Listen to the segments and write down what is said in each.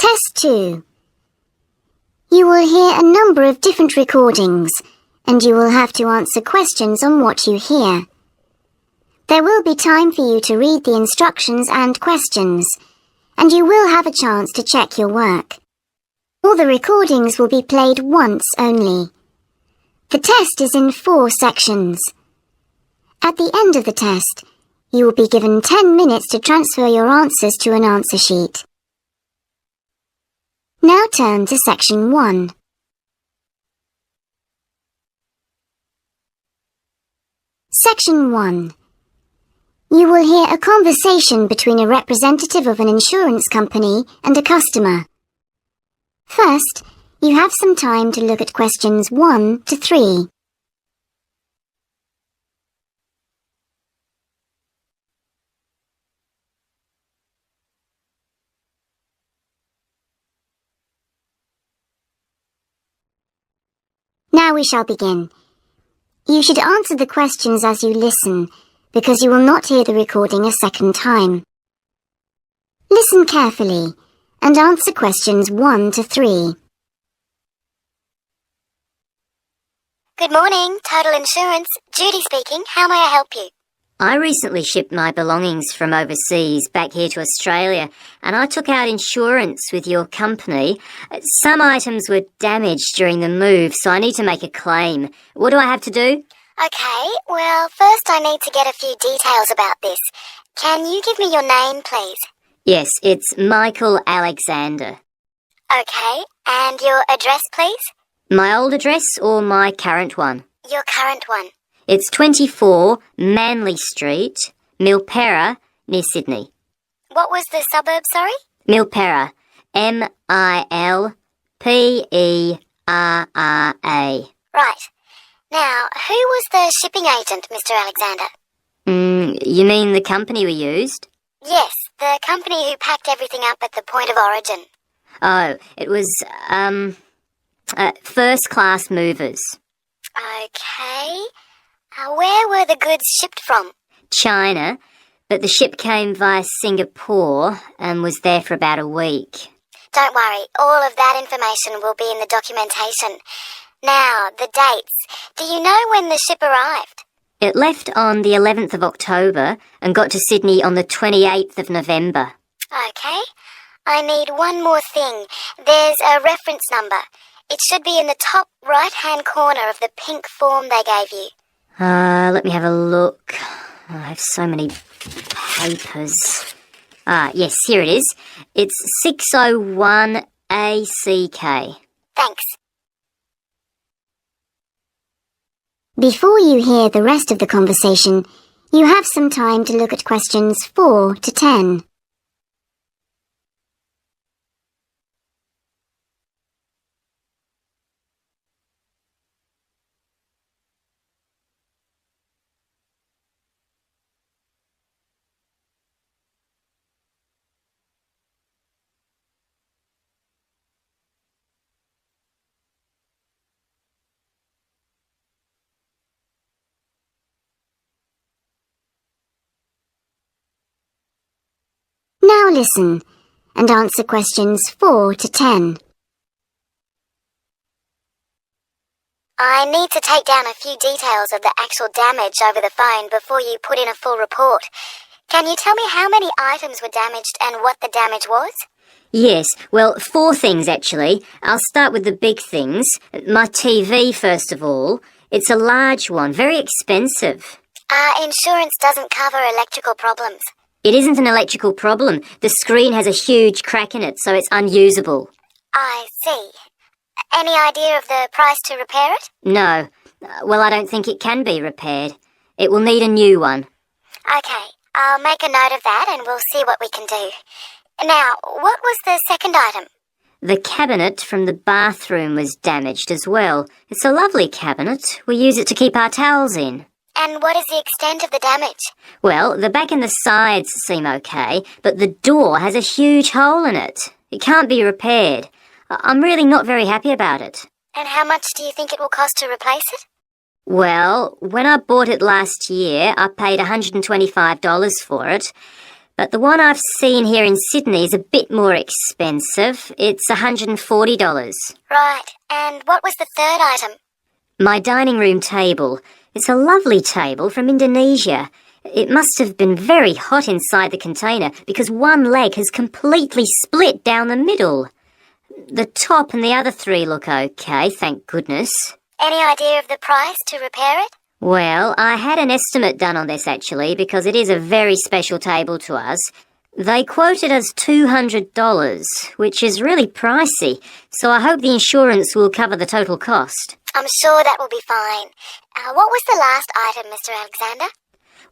Test 2. You will hear a number of different recordings, and you will have to answer questions on what you hear. There will be time for you to read the instructions and questions, and you will have a chance to check your work. All the recordings will be played once only. The test is in 4 sections. At the end of the test, you will be given 10 minutes to transfer your answers to an answer sheet. Now turn to Section 1. Section 1. You will hear a conversation between a representative of an insurance company and a customer. First, you have some time to look at questions 1 to 3. Now we shall begin. You should answer the questions as you listen, because you will not hear the recording a second time. Listen carefully and answer questions 1 to 3. Good morning, Total Insurance. Judy speaking. How may I help you? I recently shipped my belongings from overseas back here to Australia, and I took out insurance with your company. Some items were damaged during the move, so I need to make a claim. What do I have to do? Okay, well, first I need to get a few details about this. Can you give me your name, please? Yes, it's Michael Alexander. Okay, and your address, please? My old address or my current one? Your current one. It's 24 Manly Street, Milperra, near Sydney. What was the suburb, sorry? Milperra. Milperra. Right. Now, who was the shipping agent, Mr. Alexander? You mean the company we used? Yes, the company who packed everything up at the point of origin. Oh, it was, First Class Movers. Okay. Where were the goods shipped from? China, but the ship came via Singapore and was there for about a week. Don't worry, all of that information will be in the documentation. Now, the dates. Do you know when the ship arrived? It left on the 11th of October and got to Sydney on the 28th of November. Okay. I need one more thing. There's a reference number. It should be in the top right-hand corner of the pink form they gave you. Let me have a look. I have so many papers. Yes, here it is. It's 601 ACK. Thanks. Before you hear the rest of the conversation, you have some time to look at questions 4 to 10. Now listen and answer questions 4 to 10. I need to take down a few details of the actual damage over the phone before you put in a full report. Can you tell me how many items were damaged and what the damage was? Yes, well, 4 things actually. I'll start with the big things. My TV, first of all. It's a large one, very expensive. Insurance doesn't cover electrical problems. It isn't an electrical problem. The screen has a huge crack in it, so it's unusable. I see. Any idea of the price to repair it? No. Well, I don't think it can be repaired. It will need a new one. Okay, I'll make a note of that and we'll see what we can do. Now, what was the second item? The cabinet from the bathroom was damaged as well. It's a lovely cabinet. We use it to keep our towels in. And what is the extent of the damage? Well, the back and the sides seem okay, but the door has a huge hole in it. It can't be repaired. I'm really not very happy about it. And how much do you think it will cost to replace it? Well, when I bought it last year, I paid $125 for it. But the one I've seen here in Sydney is a bit more expensive. It's $140. Right, and what was the third item? My dining room table. It's a lovely table from Indonesia. It must have been very hot inside the container because one leg has completely split down the middle. The top and the other three look okay, thank goodness. Any idea of the price to repair it? Well, I had an estimate done on this actually because it is a very special table to us. They quoted us $200, which is really pricey, so I hope the insurance will cover the total cost. I'm sure that will be fine. What was the last item, Mr. Alexander?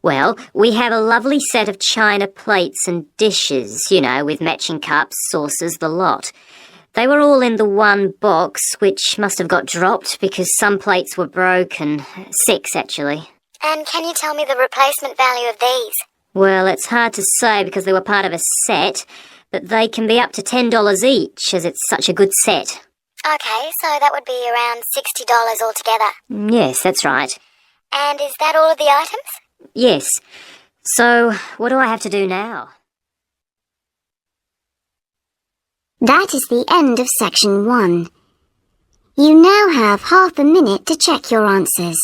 Well, we have a lovely set of china plates and dishes, with matching cups, saucers, the lot. They were all in the one box, which must have got dropped because some plates were broken. 6, actually. And can you tell me the replacement value of these? Well, it's hard to say because they were part of a set, but they can be up to $10 each, as it's such a good set. Okay, so that would be around $60 altogether. Yes, that's right. And is that all of the items? Yes. So, what do I have to do now? That is the end of section 1. You now have half a minute to check your answers.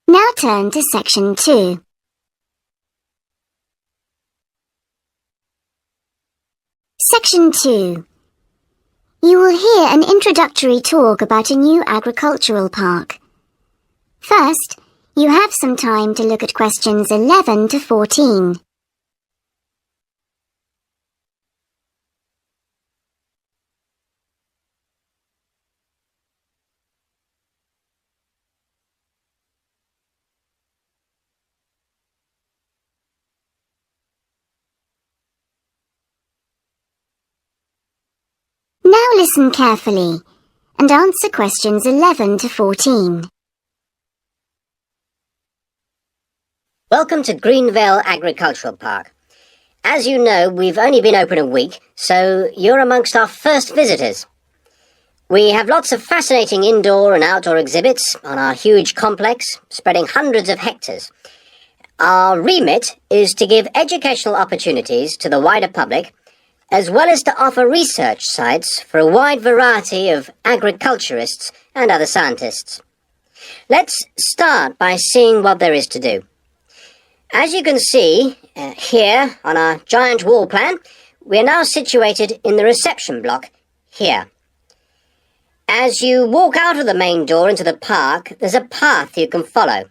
Now turn to section 2. Section 2. You will hear an introductory talk about a new agricultural park. First, you have some time to look at questions 11 to 14. Now listen carefully and answer questions 11 to 14. Welcome to Greenvale Agricultural Park. As you know, we've only been open a week, so you're amongst our first visitors. We have lots of fascinating indoor and outdoor exhibits on our huge complex, spreading hundreds of hectares. Our remit is to give educational opportunities to the wider public, as well as to offer research sites for a wide variety of agriculturists and other scientists. Let's start by seeing what there is to do. As you can see here on our giant wall plan, we are now situated in the reception block here. As you walk out of the main door into the park, there's a path you can follow.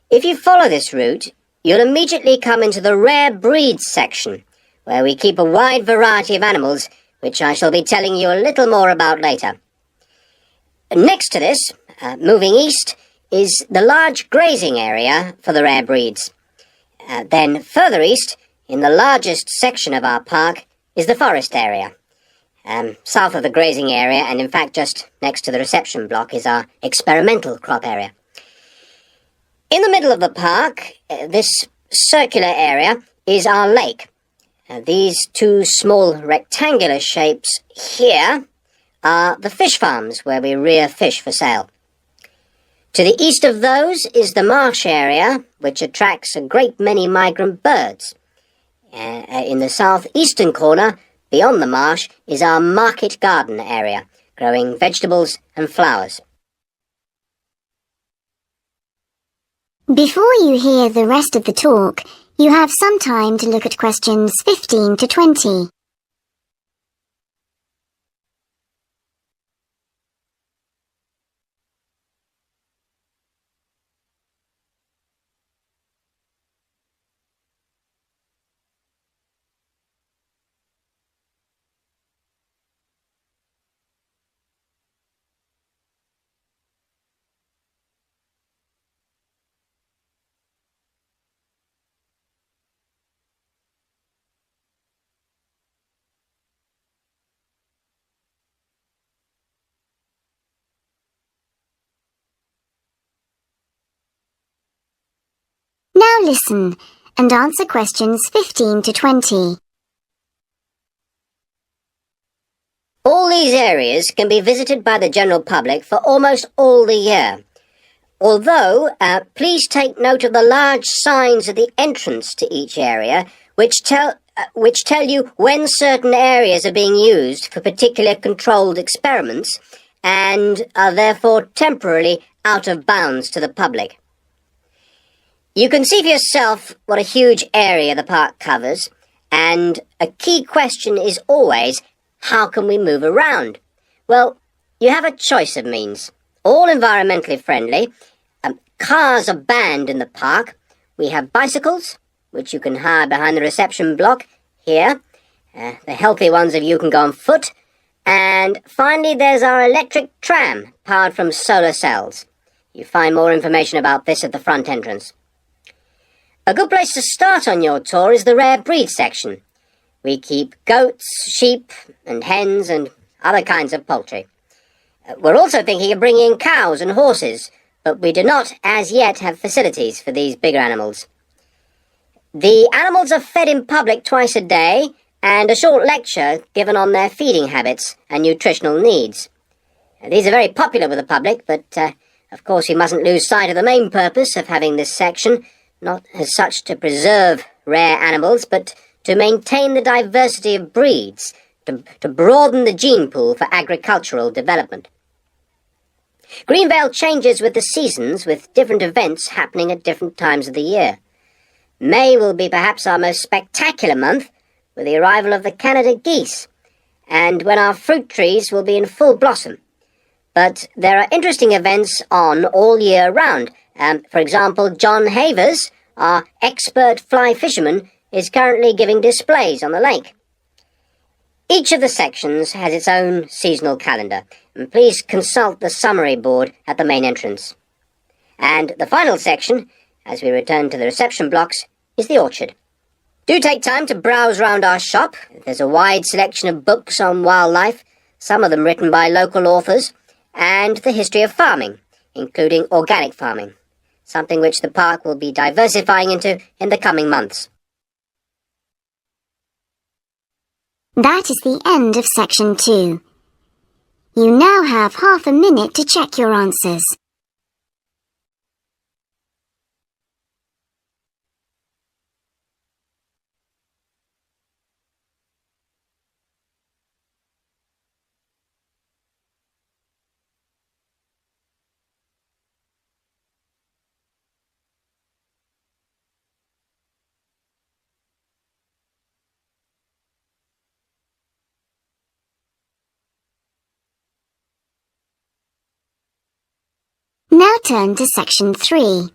If you follow this route, you'll immediately come into the rare breeds section, where we keep a wide variety of animals, which I shall be telling you a little more about later. Next to this, moving east, is the large grazing area for the rare breeds. Then further east, in the largest section of our park, is the forest area. South of the grazing area, and in fact just next to the reception block, is our experimental crop area. In the middle of the park, this circular area, is our lake. These two small rectangular shapes here are the fish farms where we rear fish for sale. To the east of those is the marsh area, which attracts a great many migrant birds. In the southeastern corner, beyond the marsh, is our market garden area, growing vegetables and flowers. Before you hear the rest of the talk, you have some time to look at questions 15 to 20. listen and answer questions 15 to 20. All these areas can be visited by the general public for almost all the year. Although, please take note of the large signs at the entrance to each area, which tell you when certain areas are being used for particular controlled experiments and are therefore temporarily out of bounds to the public. You can see for yourself what a huge area the park covers, and a key question is always, how can we move around? Well, you have a choice of means, all environmentally friendly. Cars are banned in the park. We have bicycles, which you can hire behind the reception block here. The healthy ones of you can go on foot. And finally, there's our electric tram, powered from solar cells. You find more information about this at the front entrance. A good place to start on your tour is the rare breed section. We keep goats, sheep, and hens, and other kinds of poultry. We're also thinking of bringing in cows and horses, but we do not, as yet, have facilities for these bigger animals. The animals are fed in public twice a day, and a short lecture given on their feeding habits and nutritional needs. These are very popular with the public, but, of course, we mustn't lose sight of the main purpose of having this section, not as such to preserve rare animals, but to maintain the diversity of breeds, to broaden the gene pool for agricultural development. Greenvale changes with the seasons, with different events happening at different times of the year. May will be perhaps our most spectacular month, with the arrival of the Canada geese, and when our fruit trees will be in full blossom. But there are interesting events on all year round. For example, John Havers, our expert fly fisherman, is currently giving displays on the lake. Each of the sections has its own seasonal calendar, and please consult the summary board at the main entrance. And the final section, as we return to the reception blocks, is the orchard. Do take time to browse round our shop. There's a wide selection of books on wildlife, some of them written by local authors, and the history of farming, including organic farming, something which the park will be diversifying into in the coming months. That is the end of section 2. You now have half a minute to check your answers. Now turn to section 3.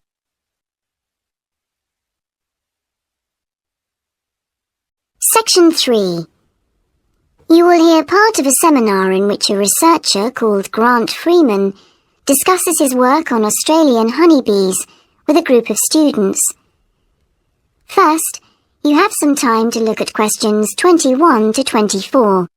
Section 3. You will hear part of a seminar in which a researcher called Grant Freeman discusses his work on Australian honeybees with a group of students. First, you have some time to look at questions 21 to 24.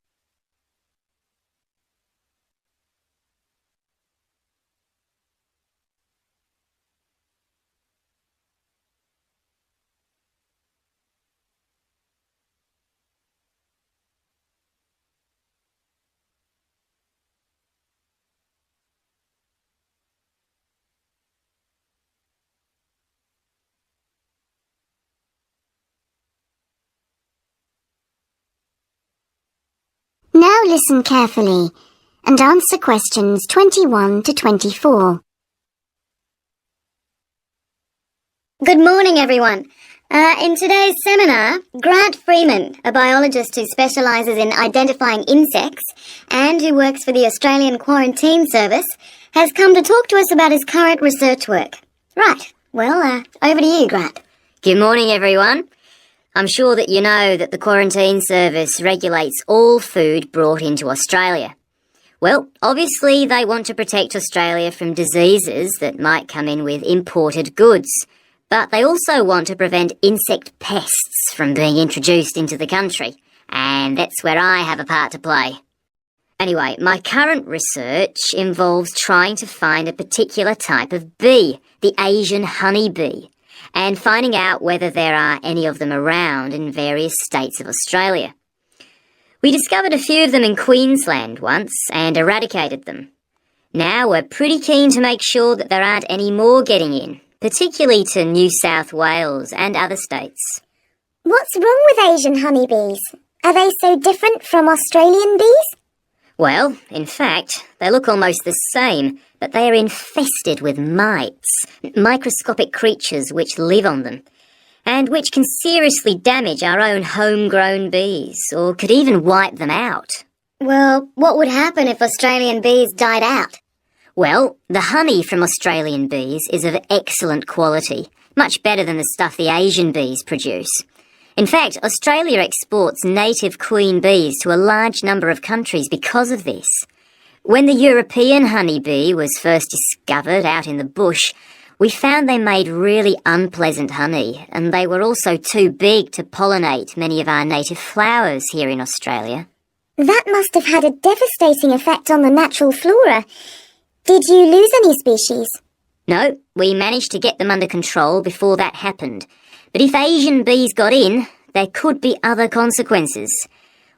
Now listen carefully and answer questions 21 to 24. Good morning, everyone. In today's seminar, Grant Freeman, a biologist who specialises in identifying insects and who works for the Australian Quarantine Service, has come to talk to us about his current research work. Right, well, over to you, Grant. Good morning, everyone. I'm sure that you know that the Quarantine Service regulates all food brought into Australia. Well, obviously they want to protect Australia from diseases that might come in with imported goods, but they also want to prevent insect pests from being introduced into the country, and that's where I have a part to play. Anyway, my current research involves trying to find a particular type of bee, the Asian honeybee. and finding out whether there are any of them around in various states of Australia. We discovered a few of them in Queensland once and eradicated them. Now we're pretty keen to make sure that there aren't any more getting in, particularly to New South Wales and other states. What's wrong with Asian honeybees? Are they so different from Australian bees? Well, in fact, they look almost the same, but they are infested with mites, microscopic creatures which live on them, and which can seriously damage our own homegrown bees, or could even wipe them out. Well, what would happen if Australian bees died out? Well, the honey from Australian bees is of excellent quality, much better than the stuff the Asian bees produce. In fact, Australia exports native queen bees to a large number of countries because of this. When the European honeybee was first discovered out in the bush, we found they made really unpleasant honey, and they were also too big to pollinate many of our native flowers here in Australia. That must have had a devastating effect on the natural flora. Did you lose any species? No, we managed to get them under control before that happened. But if Asian bees got in, there could be other consequences.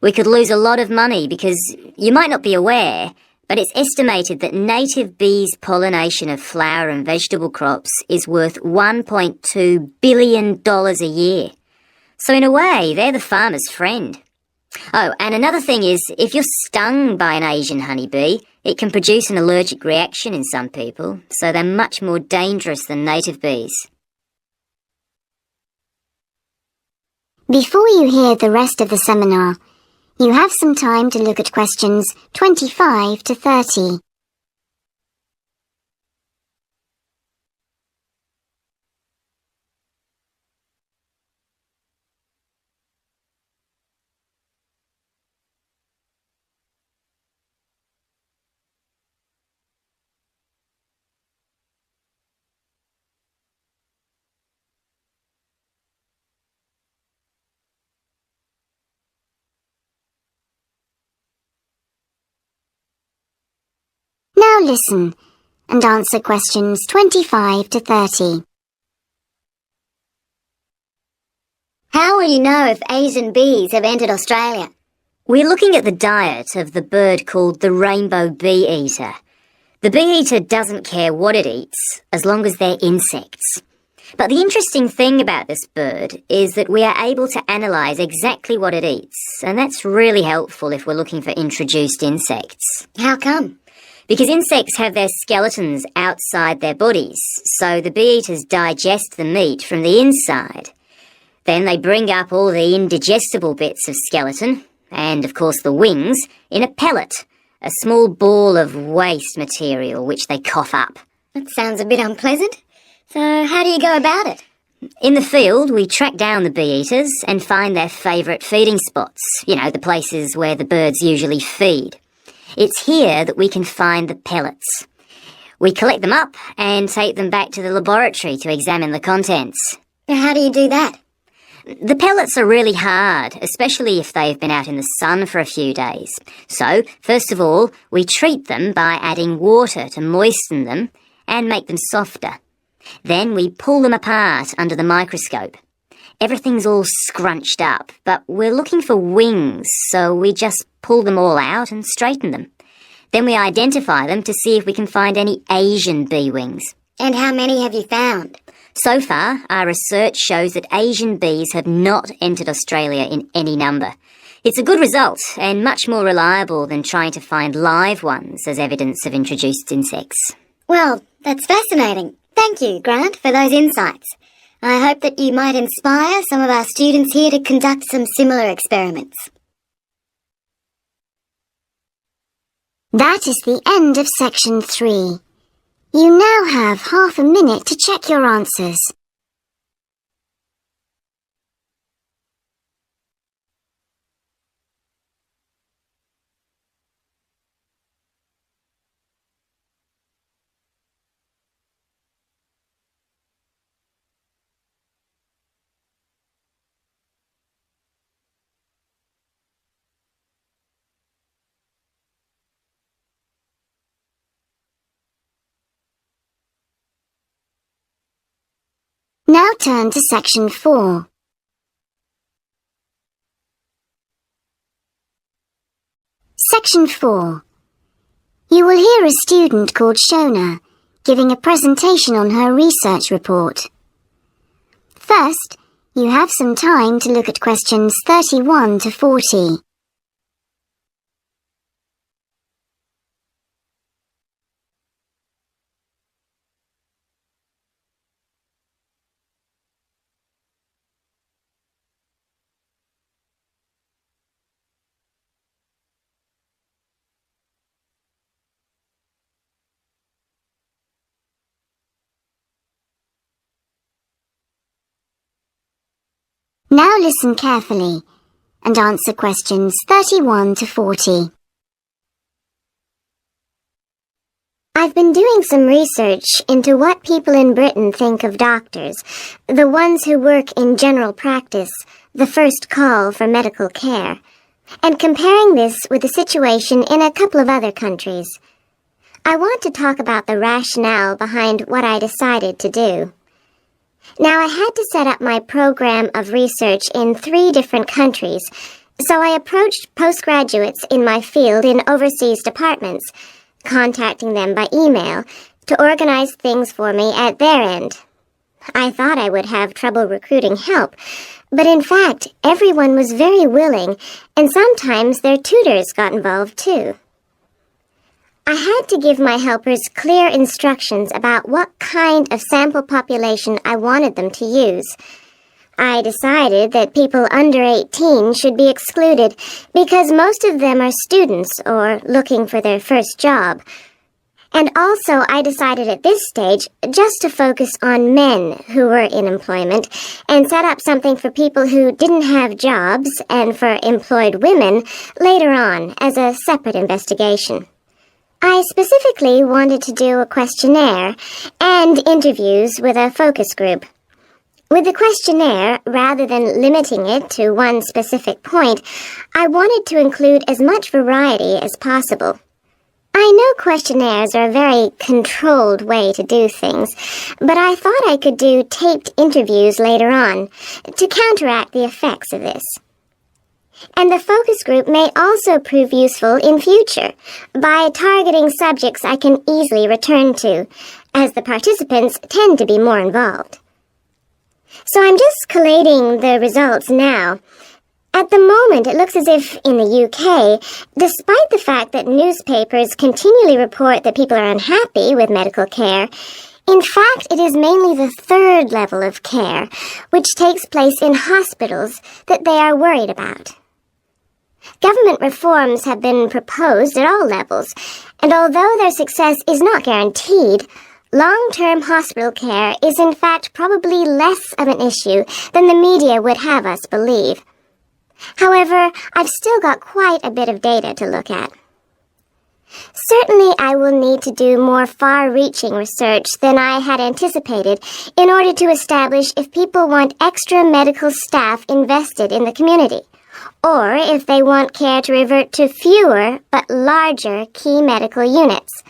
We could lose a lot of money because you might not be aware, but it's estimated that native bees' pollination of flower and vegetable crops is worth $1.2 billion a year. So in a way, they're the farmer's friend. Oh, and another thing is, if you're stung by an Asian honeybee, it can produce an allergic reaction in some people, so they're much more dangerous than native bees. Before you hear the rest of the seminar, you have some time to look at questions 25 to 30. Now listen and answer questions 25 to 30. How will you know if Asian bees have entered Australia? We're looking at the diet of the bird called the rainbow bee-eater. The bee-eater doesn't care what it eats, as long as they're insects. But the interesting thing about this bird is that we are able to analyse exactly what it eats, and that's really helpful if we're looking for introduced insects. How come? Because insects have their skeletons outside their bodies, so the bee-eaters digest the meat from the inside. Then they bring up all the indigestible bits of skeleton, and of course the wings, in a pellet, a small ball of waste material which they cough up. That sounds a bit unpleasant. So how do you go about it? In the field, we track down the bee-eaters and find their favourite feeding spots, the places where the birds usually feed. It's here that we can find the pellets. We collect them up and take them back to the laboratory to examine the contents. How do you do that? The pellets are really hard, especially if they've been out in the sun for a few days. So, first of all, we treat them by adding water to moisten them and make them softer. Then we pull them apart under the microscope. Everything's all scrunched up, but we're looking for wings, so we just pull them all out and straighten them. Then we identify them to see if we can find any Asian bee wings. And how many have you found? So far, our research shows that Asian bees have not entered Australia in any number. It's a good result and much more reliable than trying to find live ones as evidence of introduced insects. Well, that's fascinating. Thank you, Grant, for those insights. I hope that you might inspire some of our students here to conduct some similar experiments. That is the end of section 3. You now have half a minute to check your answers. Now turn to Section 4. Section 4. You will hear a student called Shona giving a presentation on her research report. First, you have some time to look at questions 31 to 40. Now listen carefully and answer questions 31 to 40. I've been doing some research into what people in Britain think of doctors, the ones who work in general practice, the first call for medical care, and comparing this with the situation in a couple of other countries. I want to talk about the rationale behind what I decided to do. Now, I had to set up my program of research in 3 different countries, so I approached postgraduates in my field in overseas departments, contacting them by email to organize things for me at their end. I thought I would have trouble recruiting help, but in fact, everyone was very willing, and sometimes their tutors got involved too. I had to give my helpers clear instructions about what kind of sample population I wanted them to use. I decided that people under 18 should be excluded because most of them are students or looking for their first job. And also I decided at this stage just to focus on men who were in employment and set up something for people who didn't have jobs and for employed women later on as a separate investigation. I specifically wanted to do a questionnaire and interviews with a focus group. With the questionnaire, rather than limiting it to one specific point, I wanted to include as much variety as possible. I know questionnaires are a very controlled way to do things, but I thought I could do taped interviews later on to counteract the effects of this. And the focus group may also prove useful in future by targeting subjects I can easily return to, as the participants tend to be more involved. So I'm just collating the results now. At the moment, it looks as if in the UK, despite the fact that newspapers continually report that people are unhappy with medical care, in fact, it is mainly the 3rd level of care, which takes place in hospitals, that they are worried about. Government reforms have been proposed at all levels, and although their success is not guaranteed, long-term hospital care is in fact probably less of an issue than the media would have us believe. However, I've still got quite a bit of data to look at. Certainly, I will need to do more far-reaching research than I had anticipated in order to establish if people want extra medical staff invested in the community, or if they want care to revert to fewer but larger key medical units.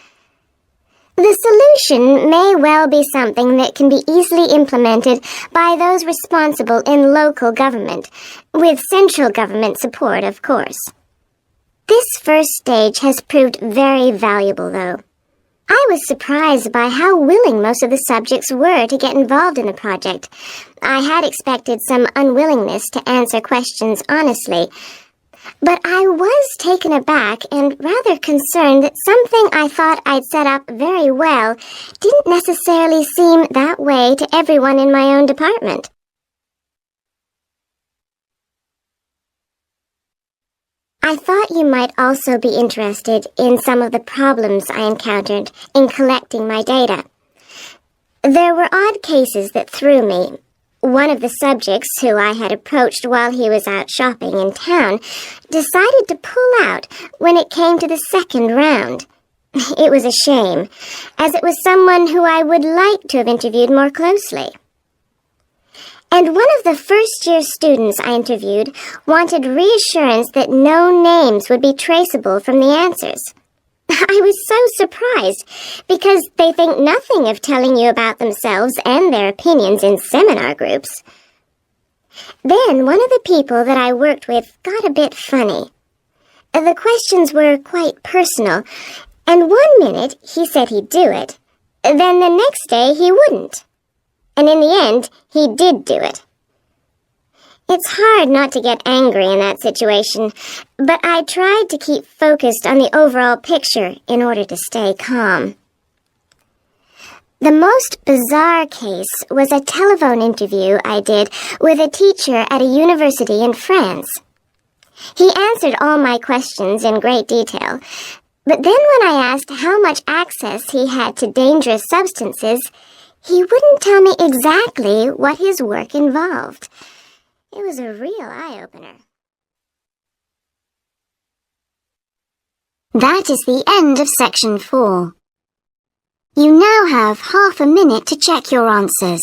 The solution may well be something that can be easily implemented by those responsible in local government, with central government support, of course. This first stage has proved very valuable, though. I was surprised by how willing most of the subjects were to get involved in the project. I had expected some unwillingness to answer questions honestly, but I was taken aback and rather concerned that something I thought I'd set up very well didn't necessarily seem that way to everyone in my own department. I thought you might also be interested in some of the problems I encountered in collecting my data. There were odd cases that threw me. One of the subjects who I had approached while he was out shopping in town decided to pull out when it came to the 2nd round. It was a shame, as it was someone who I would like to have interviewed more closely. And one of the first-year students I interviewed wanted reassurance that no names would be traceable from the answers. I was so surprised, because they think nothing of telling you about themselves and their opinions in seminar groups. Then one of the people that I worked with got a bit funny. The questions were quite personal, and one minute he said he'd do it, then the next day he wouldn't. And in the end, he did do it. It's hard not to get angry in that situation, but I tried to keep focused on the overall picture in order to stay calm. The most bizarre case was a telephone interview I did with a teacher at a university in France. He answered all my questions in great detail, but then when I asked how much access he had to dangerous substances, he wouldn't tell me exactly what his work involved. It was a real eye-opener. That is the end of section 4. You now have half a minute to check your answers.